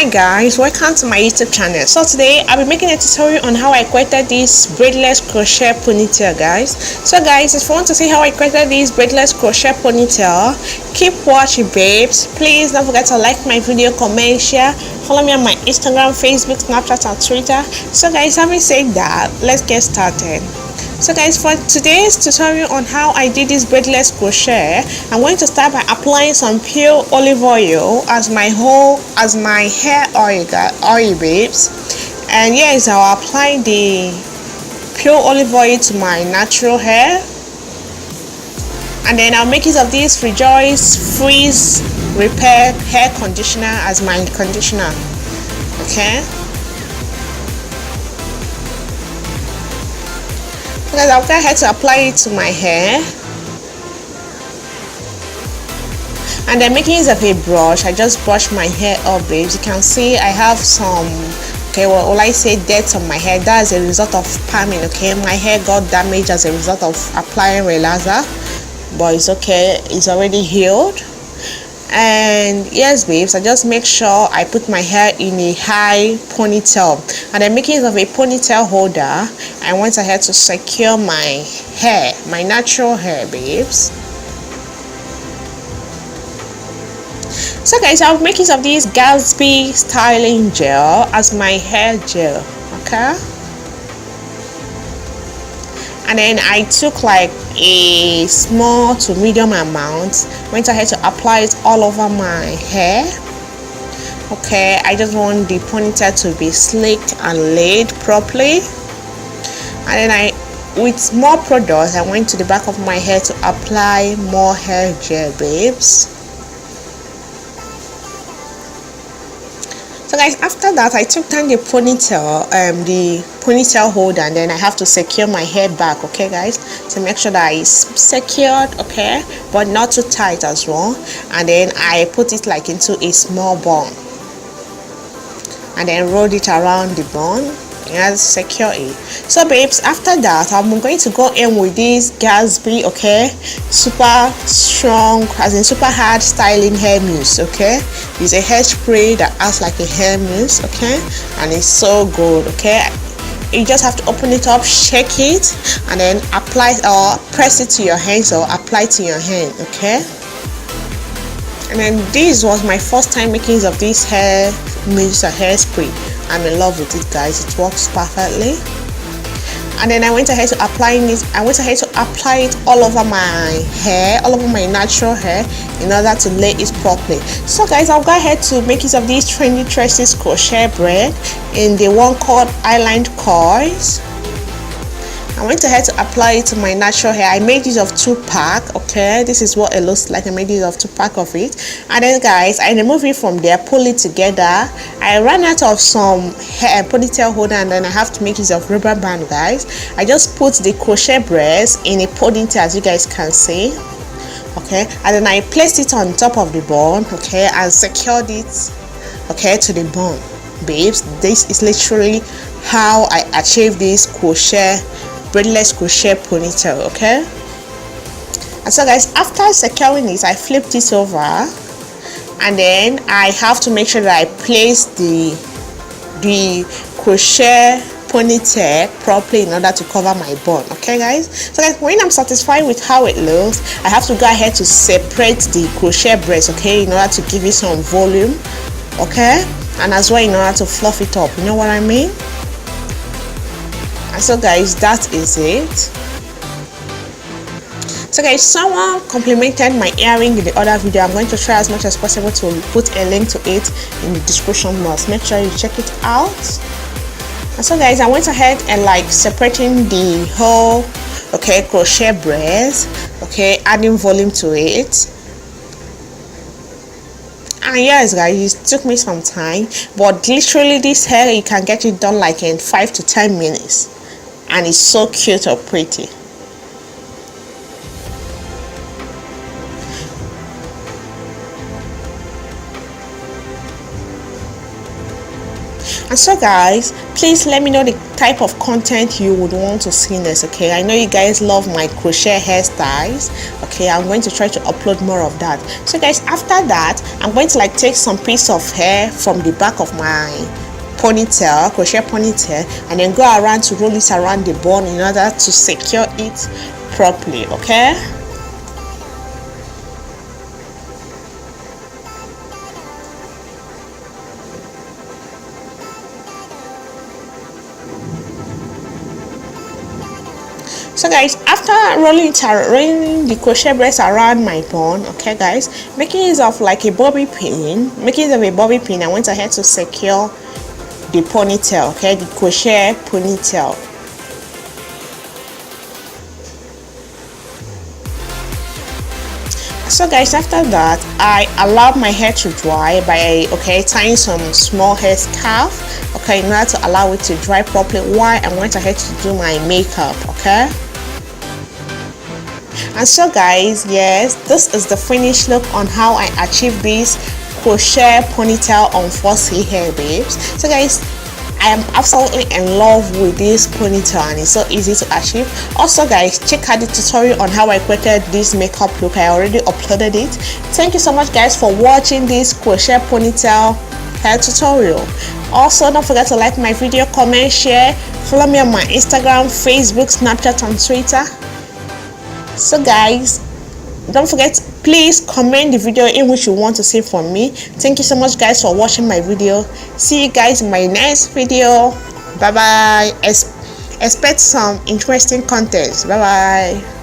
Hi guys, welcome to my YouTube channel. So today I'll be making a tutorial on how I created this braidless crochet ponytail, guys. So guys, if you want to see how I created this braidless crochet ponytail, keep watching babes. Please don't forget to like my video, comment, share, follow me on my Instagram, Facebook, Snapchat and Twitter. So guys, having said that, let's get started. So guys, for today's tutorial on how I did this braidless crochet, I'm going to start by applying some pure olive oil as my hair oil babes. And yes, I'll apply the pure olive oil to my natural hair, and then I'll make use of this Rejoice Freeze Repair hair conditioner as my conditioner. Okay, because I'll go ahead to apply it to my hair, and then making use of a brush, I just brush my hair up, babes. You can see I have some, okay, well, I say dirt on my hair. That's a result of palming. Okay, my hair got damaged as a result of applying relaxer, but it's okay, it's already healed. And yes babes, I just make sure I put my hair in a high ponytail, and then making use of a ponytail holder, I went ahead to secure my hair, my natural hair, babes. So guys, I'll make use of this Gatsby styling gel as my hair gel. Okay, and then I took like a small to medium amount, went ahead to apply it all over my hair. Okay, I just want the ponytail to be slicked and laid properly. And then with more products, I went to the back of my hair to apply more hair gel, babes. So guys, after that, I took down the ponytail holder, and then I have to secure my hair back. Okay guys, to make sure that it's secured, okay, but not too tight as well. And then I put it like into a small bun, and then rolled it around the bun and secure it. So babes, after that, I'm going to go in with this Gatsby, okay, super strong, as in super hard styling hair mousse. Okay, it's a hairspray that acts like a hair mousse. Okay, and it's so good. Okay, you just have to open it up, shake it, and then apply or press it to your hands or apply it to your hand. Okay, and then this was my first time making use of this hair mousse or hairspray. I'm in love with it, guys. It works perfectly. And then I went ahead to apply it all over my hair, all over my natural hair, in order to lay it properly. So guys, I'll go ahead to make use of these Trendy Tresses crochet braid in the one called Eyelined Coils. I went ahead to apply it to my natural hair. I made use of 2-pack. Okay, this is what it looks like. I made use of 2-pack of it, and then guys, I remove it from there, pull it together. I ran out of some hair ponytail holder, and then I have to make use of rubber band, guys. I just put the crochet braids in a ponytail, as you guys can see. Okay, and then I placed it on top of the bun, okay, and secured it, okay, to the bun, babes. This is literally how I achieved this braidless crochet ponytail. Okay, and so guys, after securing it, I flipped it over, and then I have to make sure that I place the crochet ponytail properly in order to cover my bun. Okay guys, so guys, when I'm satisfied with how it looks, I have to go ahead to separate the crochet braids, okay, in order to give it some volume, okay, and as well in order to fluff it up, you know what I mean. And so guys, that is it. So guys, someone complimented my earring in the other video. I'm going to try as much as possible to put a link to it in the description box. Make sure you check it out. And so guys, I went ahead and like separating the whole, okay, crochet braids, okay, adding volume to it. And yes guys, it took me some time, but literally this hair, you can get it done like in 5 to 10 minutes, and it's so cute or pretty. And so guys, please let me know the type of content you would want to see next. Okay, I know you guys love my crochet hairstyles. Okay, I'm going to try to upload more of that. So guys, after that, I'm going to like take some piece of hair from the back of my ponytail, crochet ponytail, and then go around to roll it around the bun in order to secure it properly. Okay. So guys, after rolling the crochet braids around my bun, okay guys, making use of like a bobby pin, I went ahead to secure the ponytail, okay, the crochet ponytail. So guys, after that, I allowed my hair to dry by tying some small hair scarf, okay, in order to allow it to dry properly while I went ahead to do my makeup. Okay. And so guys, yes, this is the finished look on how I achieved this crochet ponytail on 4C hair, babes. So guys, I am absolutely in love with this ponytail and it's so easy to achieve. Also guys, check out the tutorial on how I created this makeup look. I already uploaded it. Thank you so much guys for watching this crochet ponytail hair tutorial. Also, don't forget to like my video, comment, share, follow me on my Instagram, Facebook, Snapchat and Twitter. So guys, don't forget, please comment the video in which you want to see from me. Thank you so much guys for watching my video. See you guys in my next video. Bye bye. Expect some interesting content. Bye bye.